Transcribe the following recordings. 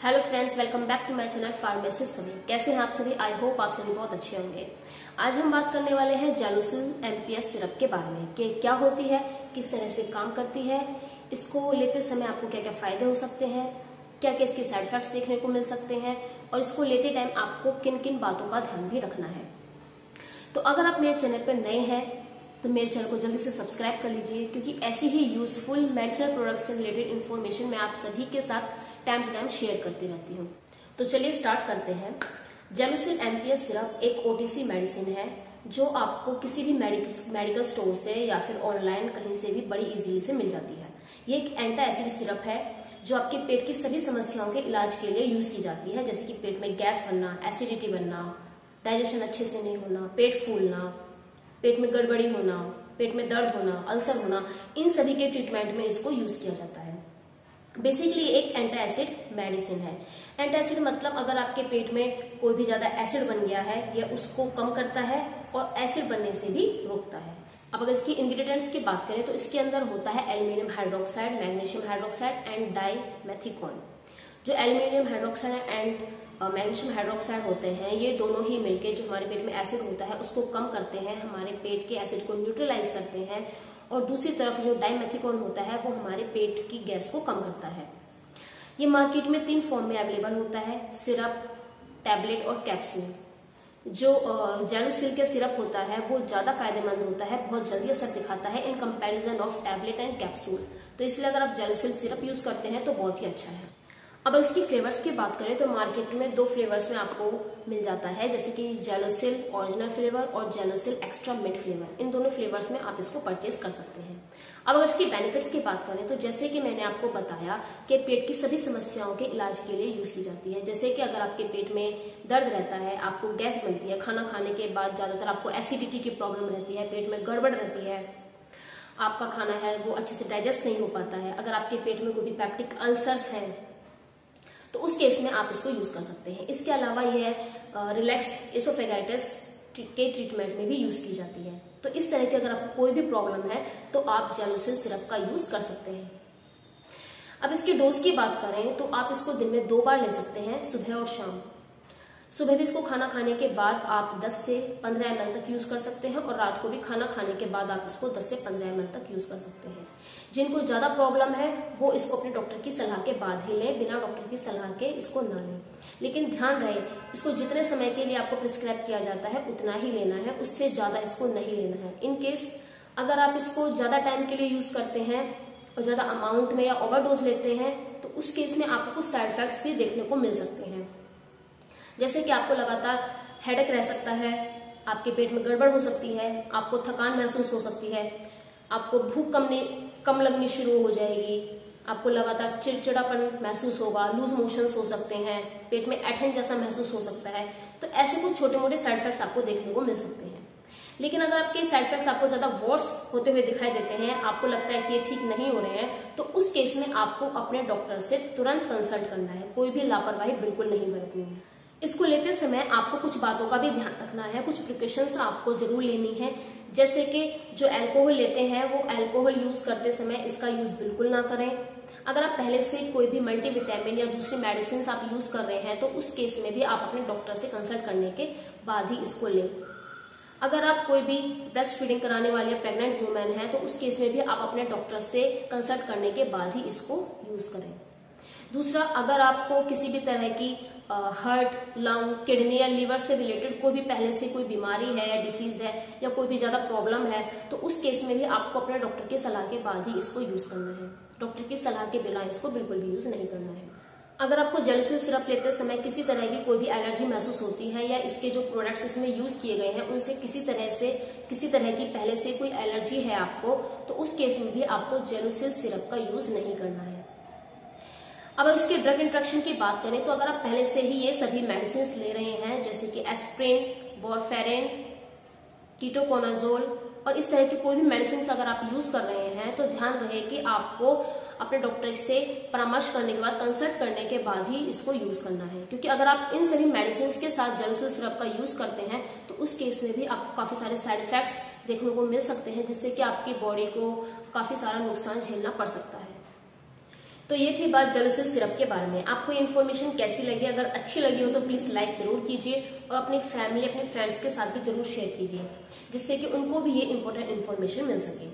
Hello friends, welcome back to my channel pharmacy सभी। कैसे हैं आप सभी? आई होप आप सभी बहुत अच्छे होंगे। आज हम बात करने वाले हैं जेलुसिल एमपीएस सिरप के बारे में कि क्या होती है, किस तरह से काम करती है, इसको लेते समय आपको क्या क्या फायदे हो सकते हैं, क्या क्या इसके साइड इफेक्ट्स देखने को मिल सकते हैं और इसको लेते टाइम आपको किन किन बातों का ध्यान भी रखना है। तो अगर आप मेरे चैनल पर नए हैं तो मेरे चैनल को जल्दी से सब्सक्राइब कर लीजिए, क्योंकि ऐसी ही यूजफुल मेडिसिनल प्रोडक्ट्स से रिलेटेड इन्फॉर्मेशन मैं आप सभी के साथ टाइम टू टाइम शेयर करती रहती हूँ। तो चलिए स्टार्ट करते हैं। जेलुसिल एमपीएस सिरप एक ओटीसी मेडिसिन है जो आपको किसी भी मेडिकल स्टोर से या फिर ऑनलाइन कहीं से भी बड़ी इजीली से मिल जाती है। ये एक एंटी एसिड सिरप है जो आपके पेट की सभी समस्याओं के इलाज के लिए यूज की जाती है, जैसे कि पेट में गैस बनना, एसिडिटी बनना, डाइजेशन अच्छे से नहीं होना, पेट फूलना, पेट में गड़बड़ी होना, पेट में दर्द होना, अल्सर होना, इन सभी के ट्रीटमेंट में इसको यूज किया जाता है। बेसिकली एक एंटी एसिड मेडिसिन है। एंटी एसिड मतलब अगर आपके पेट में कोई भी ज्यादा एसिड बन गया है, यह उसको कम करता है और एसिड बनने से भी रोकता है। अब अगर इसकी इंग्रेडिएंट्स की बात करें तो इसके अंदर होता है aluminium hydroxide, magnesium hydroxide and dimethicone. जो aluminium hydroxide and magnesium hydroxide होते हैं, ये दोनों ही मिलके जो हमारे पेट में एसिड होता है उसको कम करते हैं, हमारे पेट के एसिड को न्यूट्रलाइज करते हैं। और दूसरी तरफ जो डाइमेथिकॉन होता है वो हमारे पेट की गैस को कम करता है। ये मार्केट में 3 फॉर्म में अवेलेबल होता है: सिरप, टैबलेट और कैप्सूल। जो जेलुसिल के सिरप होता है वो ज्यादा फायदेमंद होता है, बहुत जल्दी असर दिखाता है in comparison of tablet and capsule. तो इसलिए अगर आप जेलुसिल सिरप यूज करते हैं तो बहुत ही अच्छा है। अब इसकी फ्लेवर्स की बात करें तो मार्केट में 2 फ्लेवर्स में आपको मिल जाता है, जैसे कि जेलुसिल ओरिजिनल फ्लेवर और जेलुसिल एक्स्ट्रा मिंट फ्लेवर। इन दोनों फ्लेवर्स में आप इसको परचेज कर सकते हैं। अब अगर इसकी बेनिफिट्स की बात करें तो जैसे कि मैंने आपको बताया कि पेट की सभी समस्याओं के इलाज के लिए यूज की जाती है। जैसे कि अगर आपके पेट में दर्द रहता है, आपको गैस बनती है, खाना खाने के बाद ज्यादातर आपको एसिडिटी की प्रॉब्लम रहती है, पेट में गड़बड़ रहती है, आपका खाना है वो अच्छे से डाइजेस्ट नहीं हो पाता है, अगर आपके पेट में कोई भी पैप्टिक अल्सर्स है तो उस केस में आप इसको यूज कर सकते हैं। इसके अलावा यह रिलैक्स एसोफेगाइटिस के ट्रीटमेंट में भी यूज की जाती है। तो इस तरह की अगर आपको कोई भी प्रॉब्लम है तो आप जेलुसिल सिरप का यूज कर सकते हैं। अब इसकी डोज की बात करें तो आप इसको दिन में 2 बार ले सकते हैं, सुबह और शाम। सुबह भी इसको खाना खाने के बाद आप 10 से 15 ml तक यूज कर सकते हैं और रात को भी खाना खाने के बाद आप इसको 10 से 15 ml तक यूज कर सकते हैं। जिनको ज्यादा प्रॉब्लम है वो इसको अपने डॉक्टर की सलाह के बाद ही लें, बिना डॉक्टर की सलाह के इसको ना लें। लेकिन ध्यान रहे, इसको जितने समय के लिए आपको प्रिस्क्राइब किया जाता है उतना ही लेना है, उससे ज्यादा इसको नहीं लेना है। इन केस अगर आप इसको ज्यादा टाइम के लिए यूज करते हैं और ज्यादा अमाउंट में या ओवरडोज लेते हैं तो उस केस में आपको कुछ साइड इफेक्ट्स भी देखने को मिल सकते हैं, जैसे कि आपको लगातार हेडेक रह सकता है, आपके पेट में गड़बड़ हो सकती है, आपको थकान महसूस हो सकती है, आपको भूख कम लगनी शुरू हो जाएगी, आपको लगातार चिड़चिड़ापन महसूस होगा, लूज मोशंस हो सकते हैं, पेट में ऐंठन जैसा महसूस हो सकता है। तो ऐसे कुछ छोटे मोटे साइड इफेक्ट्स आपको देखने को मिल सकते हैं। लेकिन अगर आपके साइड इफेक्ट्स आपको ज्यादा वर्स होते हुए दिखाई देते हैं, आपको लगता है कि ये ठीक नहीं हो रहे हैं, तो उस केस में आपको अपने डॉक्टर से तुरंत कंसल्ट करना है। कोई भी लापरवाही बिल्कुल नहीं बरतनी है। इसको लेते समय आपको कुछ बातों का भी ध्यान रखना है, कुछ प्रिकॉशंस आपको जरूर लेनी है। जैसे कि जो अल्कोहल लेते हैं वो अल्कोहल यूज करते समय इसका यूज बिल्कुल ना करें। अगर आप पहले से कोई भी मल्टीविटामिन या दूसरी मेडिसिन आप यूज कर रहे हैं तो उस केस में भी आप अपने डॉक्टर से कंसल्ट करने के बाद ही इसको लें। अगर आप कोई भी ब्रेस्ट फीडिंग कराने वाली प्रेग्नेंट वुमेन है तो उस केस में भी आप अपने डॉक्टर से कंसल्ट करने के बाद ही इसको यूज करें। दूसरा, अगर आपको किसी भी तरह की हार्ट, लंग, किडनी या लिवर से रिलेटेड कोई भी पहले से कोई बीमारी है या डिसीज है या कोई भी ज्यादा प्रॉब्लम है तो उस केस में भी आपको अपने डॉक्टर की सलाह के बाद ही इसको यूज करना है। डॉक्टर की सलाह के बिना इसको बिल्कुल भी यूज नहीं करना है। अगर आपको जेलुसिल सिरप लेते समय किसी तरह की कोई भी एलर्जी महसूस होती है या इसके जो प्रोडक्ट्स इसमें यूज किए गए हैं उनसे किसी तरह की पहले से कोई एलर्जी है आपको, तो उस केस में भी आपको जेलुसिल सिरप का यूज नहीं करना है। अब इसके ड्रग इंट्रैक्शन की बात करें तो अगर आप पहले से ही ये सभी मेडिसिन ले रहे हैं, जैसे कि एस्प्रिन, वॉरफेरिन, कीटोकोनाजोल और इस तरह की कोई भी मेडिसिन अगर आप यूज कर रहे हैं तो ध्यान रहे कि आपको अपने डॉक्टर से परामर्श करने के बाद, कंसल्ट करने के बाद ही इसको यूज करना है। क्योंकि अगर आप इन सभी मेडिसिन के साथ जेलुसिल सिरप का यूज करते हैं तो उस केस में भी आपको काफी सारे साइड इफेक्ट्स देखने को मिल सकते हैं, जिससे कि आपकी बॉडी को काफी सारा नुकसान झेलना पड़ सकता है। तो तो ये थी बात जेलुसिल सिरप के बारे में। आपको ये इन्फॉर्मेशन कैसी लगी? अगर अच्छी लगी हो तो प्लीज लाइक जरूर कीजिए और अपनी फैमिली, अपने फ्रेंड्स के साथ भी जरूर शेयर कीजिए, जिससे कि उनको भी ये इंपॉर्टेंट इन्फॉर्मेशन मिल सके।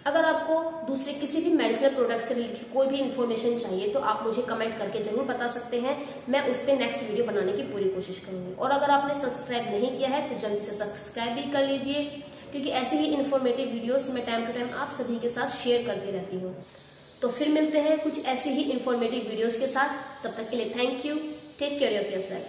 अगर आपको दूसरे किसी भी मेडिसिनल प्रोडक्ट से रिलेटेड कोई भी इन्फॉर्मेशन चाहिए तो आप मुझे कमेंट करके जरूर बता सकते हैं। मैं उस पर नेक्स्ट वीडियो बनाने की पूरी कोशिश करूंगी। और अगर आपने सब्सक्राइब नहीं किया है तो जल्दी से सब्सक्राइब भी कर लीजिए, क्योंकि ऐसे ही इन्फॉर्मेटिव वीडियोस मैं टाइम टू टाइम आप सभी के साथ शेयर करती रहती हूँ। तो फिर मिलते हैं कुछ ऐसे ही इन्फॉर्मेटिव वीडियोस के साथ। तब तक के लिए thank you. Take care of yourself.